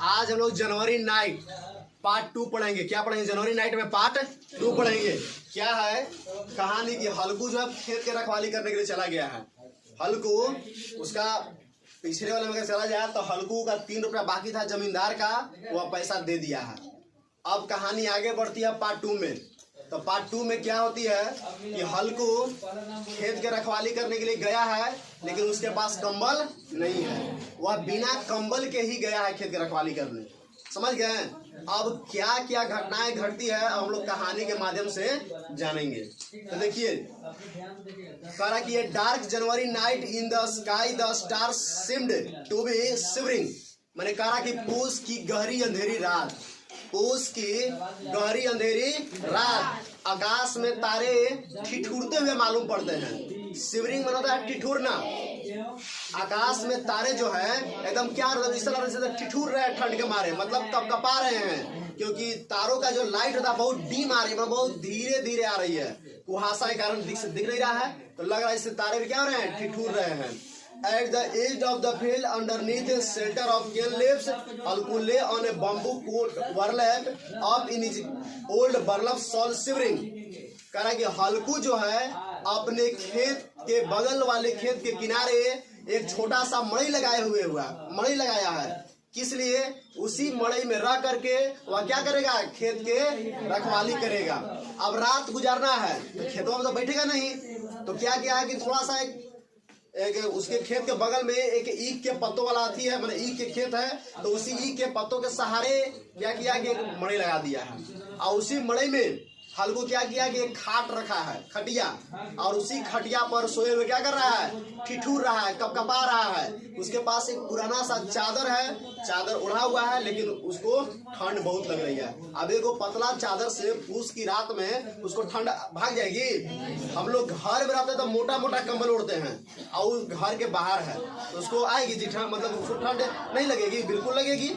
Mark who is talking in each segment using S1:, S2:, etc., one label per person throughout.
S1: आज हम लोग जनवरी नाइट पार्ट 2 पढ़ेंगे। क्या पढ़ेंगे? जनवरी नाइट में पार्ट 2 पढ़ेंगे। क्या है कहानी की, हल्कू जो है खेत के रखवाली करने के लिए चला गया है। हल्कू उसका पिछले वाले में अगर चला जाए तो हल्कू का 3 रुपया बाकी था जमींदार का, वह पैसा दे दिया है। अब कहानी आगे बढ़ती है पार्ट 2 में। तो पार्ट 2 में क्या होती है कि हल्कू खेत के रखवाली करने के लिए गया है, लेकिन उसके पास कंबल नहीं है। वह बिना कंबल के ही गया है खेत के रखवाली करने। समझ गए? अब क्या क्या घटनाएं घटती है अब हम लोग कहानी के माध्यम से जानेंगे। तो देखिए कह रहा कि ये dark January night in the sky the star seemed to be shivering. मैंने कहा कि पूस की गहरी अंधेरी रात, पूस की गहरी अंधेरी रात, आकाश में तारे ठिठुरते हुए मालूम पड़ते हैं। शिवरिंग मतलब होता है ठिठुरना। आकाश में तारे जो है एकदम क्या इस तरह से ठिठुर रहे हैं ठंड के मारे, मतलब कपकपा रहे हैं, क्योंकि तारों का जो लाइट होता है बहुत डीम आ रही है, बहुत धीरे धीरे आ रही है। कुहासा के कारण दिख नहीं रहा है, तो लग रहा है इससे तारे भी क्या हो रहे हैं, ठिठुर रहे हैं। At the edge of the field, underneath a shelter of cane leaves, Halku lay on a bamboo burlap up in his old burlap shawl shivering. कह रहा कि हल्कू जो है अपने खेत के बगल वाले खेत के किनारे एक छोटा सा मड़ई मड़ई लगाया है। किस लिए? उसी मड़ई में रह करके वह क्या करेगा, खेत के रखवाली करेगा। अब रात गुजारना है तो खेतों में तो बैठेगा नहीं, तो क्या किया है कि थोड़ा सा एक उसके खेत के बगल में एक ईख के पत्तों वाला आती है, मतलब ईख के खेत है, तो उसी ईख के पत्तों के सहारे क्या किया कि एक मड़ई लगा दिया है। और उसी मड़ई में हल्कू क्या किया कि एक खाट रखा है, खटिया, और उसी खटिया पर सोए हुए क्या कर रहा है, ठिठुर रहा है, कपकपा रहा है। उसके पास एक पुराना सा चादर है, चादर उड़ा हुआ है, लेकिन उसको ठंड बहुत लग रही है। अब एक पतला चादर से पूस की रात में उसको ठंड भाग जाएगी। हम लोग घर में रहते तो मोटा मोटा कंबल ओढ़ते हैं, और घर के बाहर है तो उसको आएगी जी ठंड, मतलब उसको ठंड नहीं लगेगी, बिल्कुल लगेगी।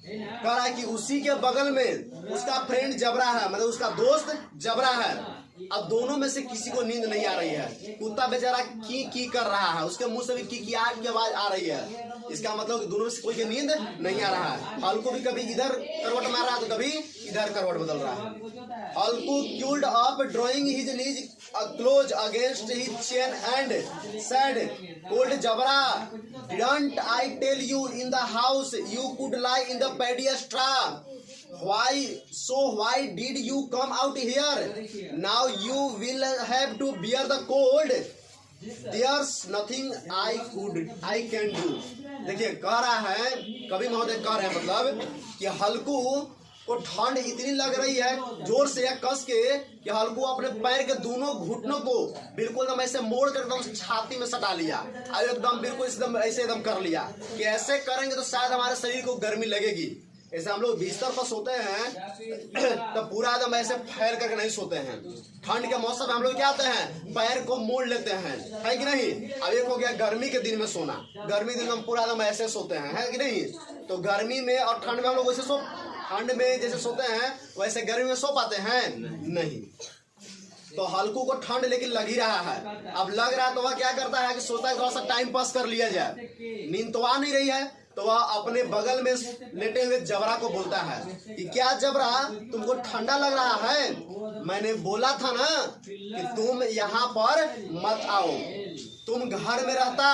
S1: कह रहा है कि उसी के बगल में उसका फ्रेंड जबरा है, मतलब उसका दोस्त जबरा है। अब दोनों में से किसी को नींद नहीं आ रही है। कुत्ता बेचारा की कर रहा है, उसके मुंह से भी की आवाज आ रही है। इसका मतलब दोनों में से कोई की नींद नहीं आ रहा है। हल्कू भी कभी इधर करवट मार रहा है तो कभी इधर करवट बदल रहा है। Halku curled up drawing his knees close against his chin and said, old Jabra, didn't I tell you in the house you could lie in the paddy straw? Why did you come out here? Now you will have to bear the cold. There's nothing I can do. देखिए कह रहा है, कवि महोदय कह रहे हैं मतलब कि हल्कू को ठंड इतनी लग रही है जोर से या कस के कि हल्कू अपने पैर के दोनों घुटनों को बिल्कुल एकदम ऐसे मोड़ कर एकदम छाती में सटा लिया, और एकदम बिल्कुल एकदम ऐसे एकदम कर लिया कि ऐसे करेंगे तो शायद हमारे शरीर को गर्मी लगेगी। ऐसे हम लोग बिस्तर पर सोते हैं तो पूरा एकदम ऐसे फैल करके नहीं सोते हैं। ठंड के मौसम में हम लोग क्या आते हैं, पैर को मोड़ लेते हैं, है कि नहीं। अब एक हो गया गर्मी के दिन में सोना, गर्मी दिन में पूरा एकदम ऐसे सोते हैं, है कि नहीं। तो गर्मी में और ठंड में हम लोग वैसे ठंड में जैसे सोते हैं वैसे गर्मी में सो पाते हैं नहीं। तो हल्कू को ठंड लेकिन लग ही रहा है। अब लग रहा है तो वह क्या करता है कि सोता है थोड़ा सा टाइम पास कर लिया जाए। नींद तो आ नहीं रही है, तो वह अपने बगल में लेटे हुए जबरा को बोलता है कि क्या जबरा, तुमको ठंडा लग रहा है? मैंने बोला था ना कि तुम यहाँ पर मत आओ, तुम घर में रहता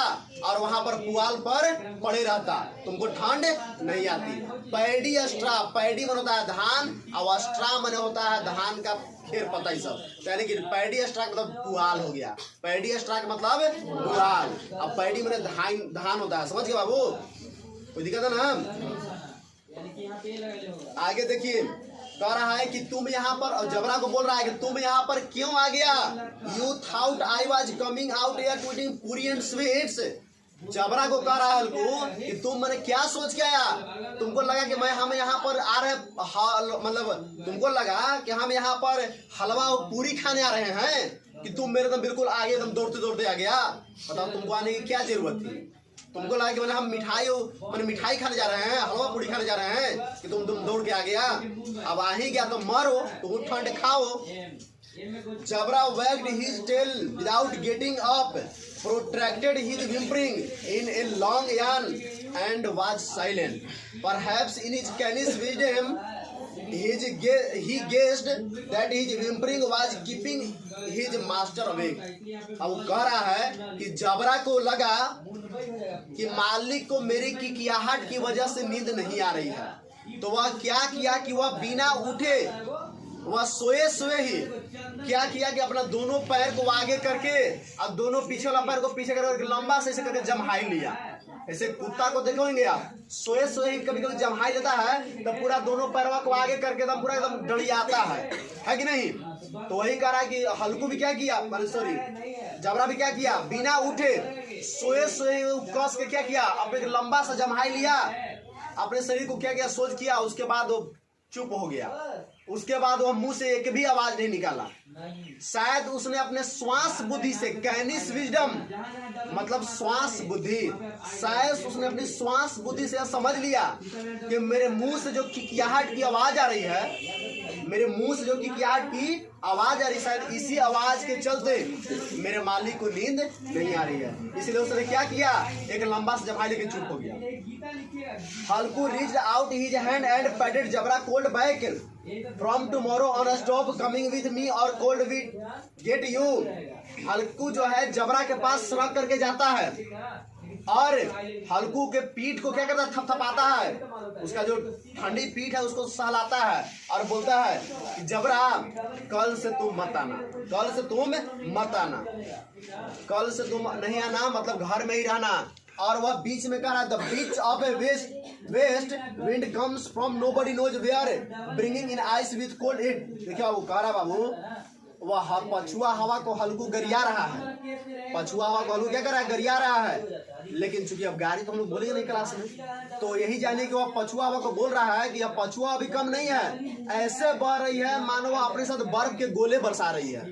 S1: और वहां पर पुआल पर पड़े रहता, तुमको ठंड नहीं आती। पैडी अस्ट्रा, पैडी मन होता है धान, और अस्ट्रा मन होता है धान का खेर पता ही सब, यानी कि पैडी अस्ट्रा मतलब पुआल हो गया। पैडी अस्ट्रा का मतलब पुआल, अब पैडी मैंने धान होता है। समझ गए बाबू? कोई दिक्कत है ना? आगे देखिए कह रहा है कि तुम यहाँ पर, और जबरा को बोल रहा है कि तुम यहाँ पर क्यों आ गया? You thought I was coming out here to eating पूरी एंड स्वीट्स। जबरा को कह रहा है हल्कू कि तुम मैंने क्या सोच के आया? तुमको लगा कि हम यहाँ पर आ रहे, मतलब तुमको लगा कि हम यहाँ पर हलवा और पूरी खाने आ रहे हैं कि तुम मेरे एकदम बिल्कुल आगे एकदम दौड़ते दौड़ते आ गया? बताओ तुमको आने की क्या जरूरत थी? तुमको लगा कि हम मिठाई खाने जा रहे हैं, हलवा पूरी खाने जा रहे हैं कि तुम दौड़ के आ गया? अब आ ही गया तो मरो, तुम ठंड खाओ। जबरा wagged his tail without getting up, protracted his whimpering in a long yarn, and was silent. Perhaps in his careless wisdom, he guessed that his whimpering was keeping his master awake. अब वो कह रहा है कि जबरा को लगा कि मालिक को मेरी किकियाहट की वजह से नींद नहीं आ रही है, तो वह क्या किया कि वह बिना उठे, वह सोए सोए ही क्या किया कि अपना दोनों पैर को आगे करके और दोनों पीछे वाला पैर को पीछे करके लंबा से ऐसे करके जमहाई लिया। ऐसे कुत्ता को देखोगे आप, सोए सोए ही कभी कभी जमहाई लेता है तो पूरा दोनों पैरवा को आगे करके एकदम पूरा एकदम डड़ियाता है कि नहीं। तो वही कह रहा है कि हल्कू भी क्या किया, सॉरी जबरा भी क्या किया, बिना उठे सोए सोए कस के क्या किया, अब एक लंबा सा जमहाई लिया, अपने शरीर को क्या किया, सोच किया, उसके बाद वो चुप हो गया। उसके बाद वह मुंह से एक भी आवाज नहीं निकाला। शायद उसने अपने श्वास बुद्धि से, कैनिस विजडम मतलब श्वास बुद्धि, शायद उसने अपनी श्वास बुद्धि से समझ लिया कि मेरे मुंह से जो किकियाहट की आवाज आ रही है, मेरे मुंह से जो किकियाहट की आवाज आ रही, शायद इसी आवाज के चलते मेरे मालिक को नींद नहीं आ रही है। इसलिए उसने क्या किया, एक लंबा सा जमाई लेके चुप हो गया। Halku reached out his hand and patted Jabra cold back from tomorrow on stop coming with me or cold with get you. Halku जो है जबरा के पास सड़क करके जाता है और हल्कू के पीठ को क्या करता है, थपथपाता है, उसका जो ठंडी पीठ है उसको सहलाता है और बोलता है कि जबरा कल से तुम मत आना, कल से तुम मत आना, कल से तुम नहीं आना, मतलब घर में ही रहना। और वह बीच में कह रहा है the beach of a west wind comes from nobody knows where bringing in ice with cold hit. देखिए वो कह रहा बाबू, वह पछुआ हवा को हल्कू गरिया रहा है, पछुआ हवा को हल्कू क्या कर रहा है, गरिया रहा है। लेकिन चूंकि अब गाड़ी तो हम लोग बोलेंगे नहीं क्लास में, तो यही जाने कि वह पछुआ हवा को बोल रहा है कि यह पछुआ अभी कम नहीं है, ऐसे बह रही है मानो वह अपने साथ बर्फ के गोले बरसा रही है।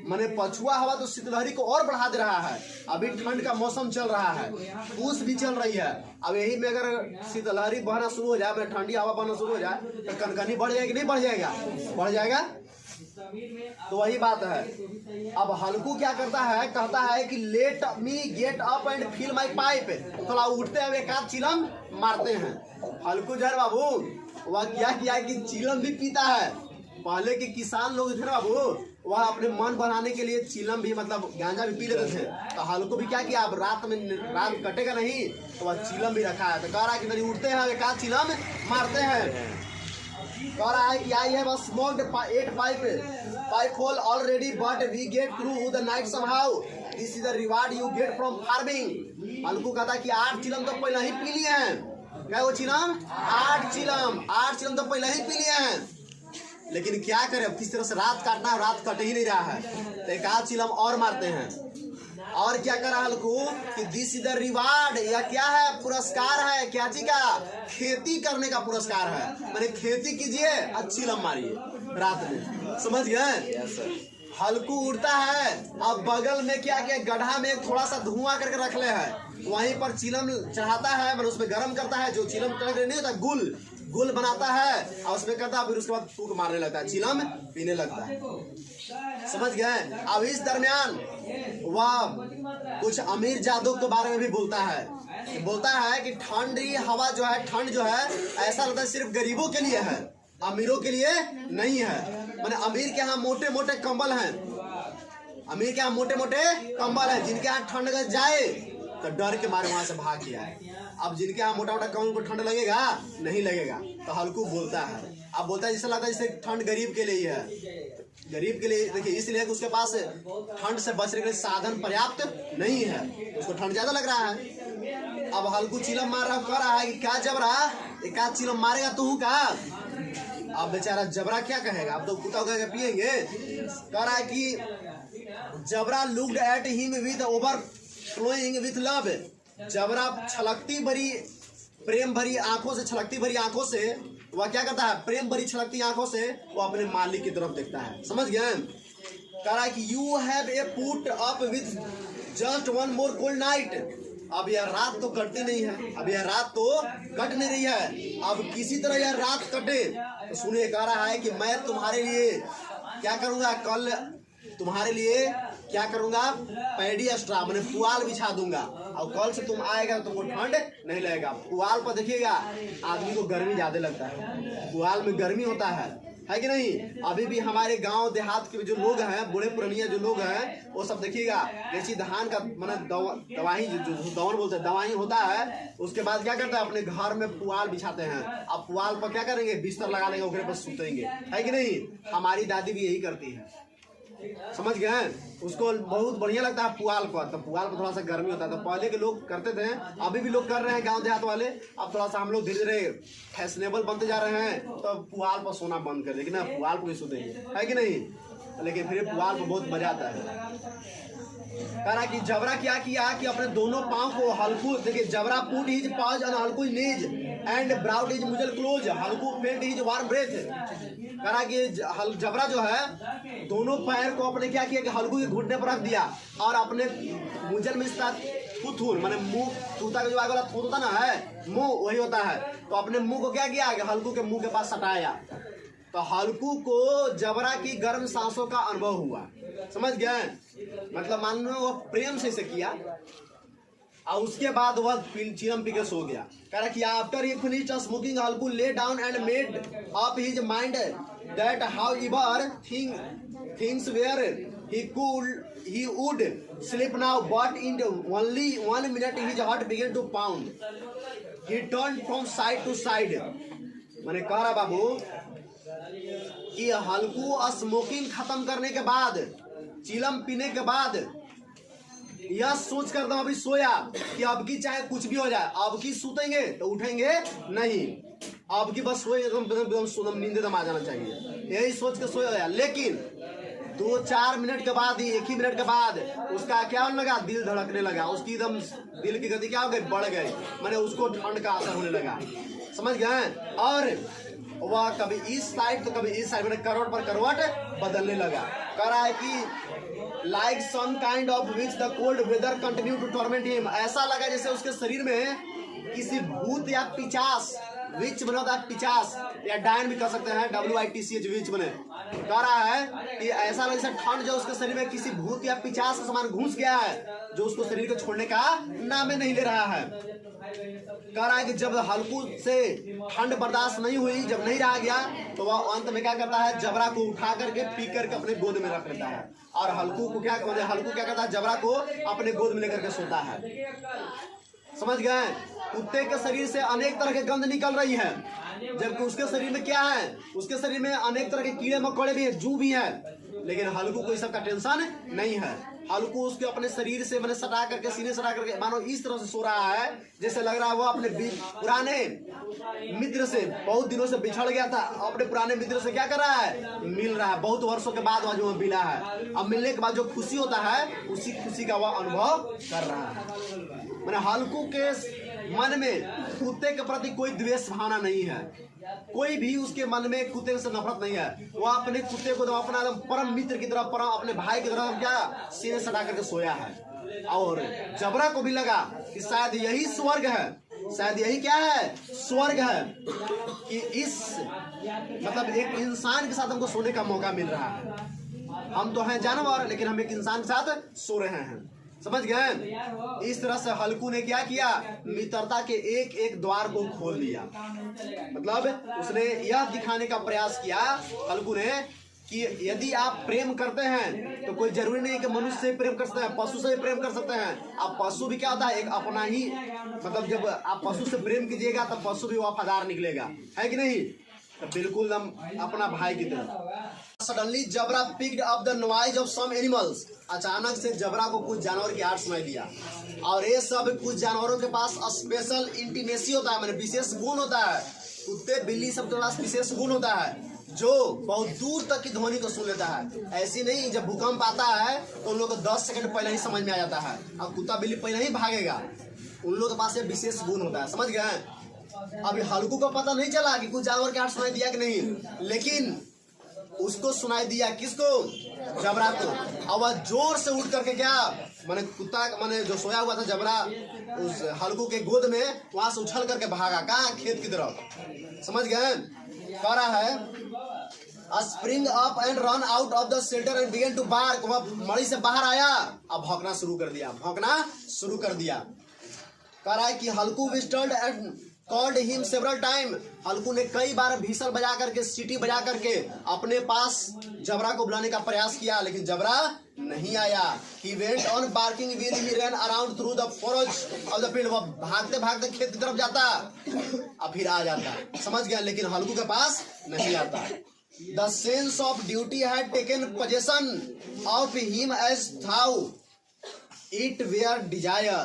S1: माने पछुआ हवा तो शीतलहरी को और बढ़ा दे रहा है। अभी ठंड का मौसम चल रहा है, पूस भी चल रही है, अब यही में अगर शीतलहरी बहना शुरू हो जाए, ठंडी हवा बहना शुरू हो जाए तो कनकनी बढ़ जाएगी, नहीं बढ़ जाएगा, बढ़ जाएगा। तो वही बात है। अब हल्कू क्या करता है, कहता है कि let me get up and fill my pipe. थोड़ा उठते हुए एक आध चिलम मारते हैं। हल्कू जहर बाबू वह क्या किया कि चिलम भी पीता है। पहले के किसान लोग थे बाबू, वह अपने मन बनाने के लिए चिलम भी मतलब गांजा भी पी लेते थे। तो हल्कू भी क्या किया, अब रात में रात कटेगा नहीं तो वह चिलम भी रखा है। तो कह रहा है कि नहीं उठते हैं एक आध चिलम मारते हैं। कह रहा है कि I have smoked 8 pipe whole already but we get through the night somehow, this is the reward you get from farming. Halku कहता है कि 8 चिलम तो पहले ही पी लिए हैं। क्या वो चिलम, 8 चिलम तो पहले ही पी लिए हैं। लेकिन क्या करें, अब किस तरह से रात काटना है, रात कट ही नहीं रहा है, तो एक आध चिलम और मारते हैं। और क्या करा हल्कू कि दिस इज द रिवार्ड, यह क्या है, पुरस्कार है, क्या चीज का, खेती करने का पुरस्कार है। मैंने खेती कीजिए, अच्छी चिलम मारिए रात में, समझ गए। हल्कू उड़ता है, अब बगल में क्या क्या गड्ढा में थोड़ा सा धुआं करके रख ले है, वहीं पर चिलम चढ़ाता है, मतलब उसमें गर्म करता है, जो चिलम नहीं होता गुल बनाता है और उसमें करता है, फिर उसके बाद फूक मारने लगता है, चिलम पीने लगता है, समझ गए। अब इस दरमियान वह कुछ अमीर जादू के बारे में भी बोलता है कि ठंडी हवा जो है, ठंड जो है ऐसा लगता है सिर्फ गरीबों के लिए है, अमीरों के लिए नहीं है। माने अमीर के यहाँ मोटे मोटे कंबल हैं, अमीर के यहाँ मोटे मोटे कंबल हैं, जिनके यहाँ ठंड लग जाए तो डर के मारे वहां से भाग गया है। अब जिनके यहाँ मोटा मोटा कंबल को ठंड लगेगा नहीं लगेगा, तो हल्कू बोलता है, अब बोलता है जैसा लगता है जैसे ठंड गरीब के लिए है, गरीब के लिए देखिए, इसलिए कि उसके पास ठंड से बचने के लिए साधन पर्याप्त नहीं है, उसको ठंड ज्यादा लग रहा है। अब हल्कू चिलम मार रहा, कह रहा है कि क्या जबरा एक आध चिलम मारेगा तू का। अब बेचारा जबरा क्या कहेगा, अब तो कुत्ता कह के पिएंगे। कह रहा है कि Jabra looked at him with overflowing with love. Jabra छलकती भरी प्रेम भरी आंखों से, छलकती भरी आंखों से वह क्या करता है, प्रेम भरी छलकती आंखों से वो अपने मालिक की तरफ देखता है, समझ गए। कह रहा है कि you have a put up with just one more cold night. अब यह रात तो कटती नहीं है, अब यह रात तो कट नहीं रही है, अब किसी तरह यह रात कटे। तो सुनिए, कह रहा है कि मैं तुम्हारे लिए क्या करूंगा, कल तुम्हारे लिए क्या करूंगा, पैडी स्ट्रा मैंने पुआल बिछा दूंगा, और कल से तुम आएगा तुमको ठंड नहीं लगेगा। पुआल पर देखिएगा आदमी को गर्मी ज्यादा लगता है, पुआल में गर्मी होता है कि नहीं। अभी भी हमारे गांव देहात के जो लोग हैं, बूढ़े पुरानिया जो लोग हैं, वो सब देखिएगा जैसी धान का मैंने दवाई जो दौन बोलते हैं, दवाई होता है, उसके बाद क्या करता है अपने घर में पुआल बिछाते हैं। अब पुआल पर क्या करेंगे, बिस्तर लगा लेंगे, उसके पर सुतेंगे, है कि नहीं। हमारी दादी भी यही करती है, समझ गए। उसको बहुत बढ़िया लगता है पुआल पर, तो पुआल पर थोड़ा सा गर्मी होता है, तो पहले के लोग करते थे, अभी भी लोग कर रहे हैं गांव देहात वाले। अब थोड़ा सा हम लोग धीरे धीरे फैशनेबल बनते जा रहे हैं, तो पुआल पर सोना बंद कर देंगे ना, पुआल पर भी सोतेंगे, है कि नहीं। लेकिन फिर पुआल पर बहुत मजा आता है। कह रहा कि जबरा क्या किया कि अपने दोनों पांव को हल्कू, देखिए जबरा पुट हिज पाज and Halku knees and brought his मुजल close हल्कू फेंट हिज वार्म ब्रेथ। कह रहा कि जबरा जो है दोनों पैर को अपने क्या किया कि हल्कू के घुटने पर रख दिया, और अपने मुजल में थूथूर माने मुंह, तूता का जो आगे वाला थूथ होता ना है मुंह, वही होता है, तो अपने मुंह को क्या किया कि हल्कू के मुंह के पास सटाया, तो हल्कू को जबरा की गर्म सांसों का अनुभव हुआ, समझ गए। मतलब मान लो वो प्रेम से इसे किया, और उसके बाद वह चिलम पी के सो गया। कह रहा कि after he finished smoking Halku lay down and made up his mind that however things were he would sleep now, but in only 1 minute his heart began to pound. He turned from side to side. मैंने कह रहा बाबू कि हल्कू smoking खत्म करने के बाद, चिलम पीने के बाद यह सोच कर अभी सोया कि अब की चाहे कुछ भी हो जाए, अब की सूतेंगे तो उठेंगे नहीं, अब की बस सोए एकदम नींद आ जाना चाहिए, यही सोच के सोया। लेकिन 2-4 मिनट के बाद ही, 1 ही मिनट के बाद उसका क्या होने लगा, दिल धड़कने लगा, उसकी एकदम दिल की गति क्या हो गई, बढ़ गई, मैंने उसको ठंड का असर होने लगा, समझ गए। और वह कभी इस साइड तो कभी इस साइड, मैंने करवट पर करवट बदलने लगा। कह रहा है कि like some kind of which the cold weather continue to torment him, ऐसा लगा जैसे उसके शरीर में किसी भूत या पिचास, विच बना होता है पिचास या डायन भी कर सकते हैं, WITCH विच बने। कह रहा है कि ऐसा लगा जैसे ठंड जो उसके शरीर में किसी भूत या पिचास का समान घुस गया है, जो उसको शरीर को छोड़ने का नाम नहीं ले रहा है। कह रहा है कि जब हल्कू से ठंड बर्दाश्त नहीं हुई, जब नहीं रहा गया, तो वह अंत में क्या करता है, जबरा को उठा करके पी करके अपने गोद में रख लेता है, और हल्कू क्या करता है, जबरा को अपने गोद में लेकर के सोता है, समझ गए। कुत्ते के शरीर से अनेक तरह के गंध निकल रही है, जबकि उसके शरीर में क्या है, उसके शरीर में अनेक तरह के कीड़े मकोड़े भी है, जू भी है, लेकिन हल्कू को इस सब का टेंशन नहीं है। हल्कू उसके अपने शरीर से मैंने सटा करके, सीने सटा करके मानो इस तरह से सो रहा है जैसे लग रहा है वो अपने पुराने मित्र से बहुत दिनों से बिछड़ गया था, अपने पुराने मित्र से क्या कर रहा है, मिल रहा है, बहुत वर्षों के बाद वह जो मिला है, अब मिलने के बाद जो खुशी होता है उसी खुशी का वह अनुभव कर रहा है। मैंने हल्कू के मन में कुत्ते के प्रति कोई द्वेष भावना नहीं है, कोई भी उसके मन में कुत्ते से नफरत नहीं है, वो अपने कुत्ते को अपना परम मित्र की तरह, परम अपने भाई की तरह क्या सीने सटा करके सोया है। और जबरा को भी लगा कि शायद यही स्वर्ग है, शायद यही क्या है, स्वर्ग है, कि इस मतलब एक इंसान के साथ हमको सोने का मौका मिल रहा है। हम तो हैं जानवर, लेकिन हम एक इंसान के साथ सो रहे हैं, समझ गए। इस तरह से हल्कू ने क्या किया, मित्रता के एक एक द्वार को खोल दिया। मतलब उसने यह दिखाने का प्रयास किया हल्कू ने कि यदि आप प्रेम करते हैं तो कोई जरूरी नहीं कि मनुष्य से प्रेम कर सकते हैं, पशु से भी प्रेम कर सकते हैं। अब पशु भी क्या होता है, एक अपना ही, मतलब जब आप पशु से प्रेम कीजिएगा तब पशु भी वफादार निकलेगा, है कि नहीं। तो बिल्कुल हम अपना भाई की तरह। Suddenly Jabra picked up the noise of some animals, अचानक से जबरा को कुछ जानवर की आवाज सुनाई दिया, और ये सब कुछ जानवरों के पास स्पेशल इंटीमेसी होता है, मतलब विशेष गुण होता है। कुत्ते बिल्ली सब के पास विशेष गुण होता है जो बहुत दूर तक की ध्वनि को सुन लेता है। ऐसी नहीं जब भूकंप आता है तो उन लोगों को 10 सेकंड पहले ही समझ में आ जाता है, अब कुत्ता बिल्ली पहले ही भागेगा, उन लोगों के पास ये विशेष गुण होता है, समझ गए। अभी हल्कू को पता नहीं चला कि कुछ जानवर की आवाज सुनाई दिया कि नहीं, लेकिन उसको सुनाई दिया, किसको, जबरा को। और वह जोर से उठ करके क्या, मैंने कुत्ता मैंने जो सोया हुआ था जबरा उस हल्कू के गोद में, वहां से उछल करके भागा, कहाँ, खेत की तरफ, समझ गए। कह रहा है spring up and run out of the shelter and began to bark. वह मड़ी से बाहर आया, अब भौंकना शुरू कर दिया, भौंकना शुरू कर दिया। कह रहा है कि Halku whistled and called him several time. Halku ने कई बार भीषण बजा करके, सीटी बजा करके अपने पास जबरा को बुलाने का प्रयास किया, लेकिन जबरा नहीं आया। He went on barking while he ran around through the furrows of the field। वह भागते भागते खेत की तरफ जाता, अब फिर आ जाता, समझ गया, लेकिन हल्कू के पास नहीं आता। The sense of duty had taken possession of him as though it were desire।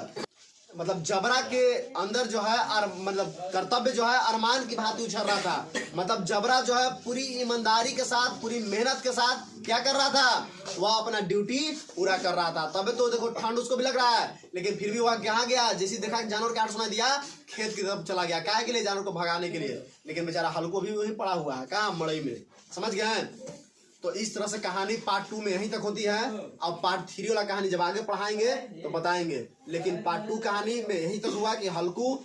S1: मतलब जबरा के अंदर जो है मतलब कर्तव्य जो है अरमान की भांति उछल रहा था। मतलब जबरा जो है पूरी ईमानदारी के साथ, पूरी मेहनत के साथ क्या कर रहा था, वह अपना ड्यूटी पूरा कर रहा था। तब तो देखो ठंड उसको भी लग रहा है, लेकिन फिर भी वह कहाँ गया, जैसे देखा जानवर का आठ सुना दिया, खेत की तरफ चला गया। काहे के लिए, जानवर को भगाने के लिए। लेकिन बेचारा हल्को भी वही पड़ा हुआ है, कहाँ, मड़ई में, समझ गए। तो इस तरह से कहानी पार्ट 2 में यहीं तक होती है। अब पार्ट 3 वाला कहानी जब आगे पढ़ाएंगे तो बताएंगे, लेकिन पार्ट 2 कहानी में यहीं तक हुआ कि हल्कू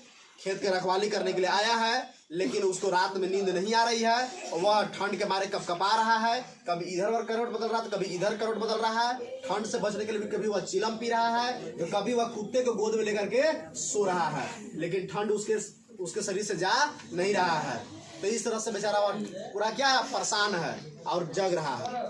S1: खेत के रखवाली करने के लिए आया है, लेकिन उसको रात में नींद नहीं आ रही है, और वह ठंड के मारे कपकपा रहा है। कभी इधर करवट बदल रहा है, तो कभी इधर करवट बदल रहा है। ठंड से बचने के लिए भी कभी वह चिलम पी रहा है, तो कभी वह कुत्ते को गोद में लेकर के सो रहा है, लेकिन ठंड उसके शरीर से जा नहीं रहा है। तो इस तरह से बेचारा पूरा क्या परेशान है और जग रहा है।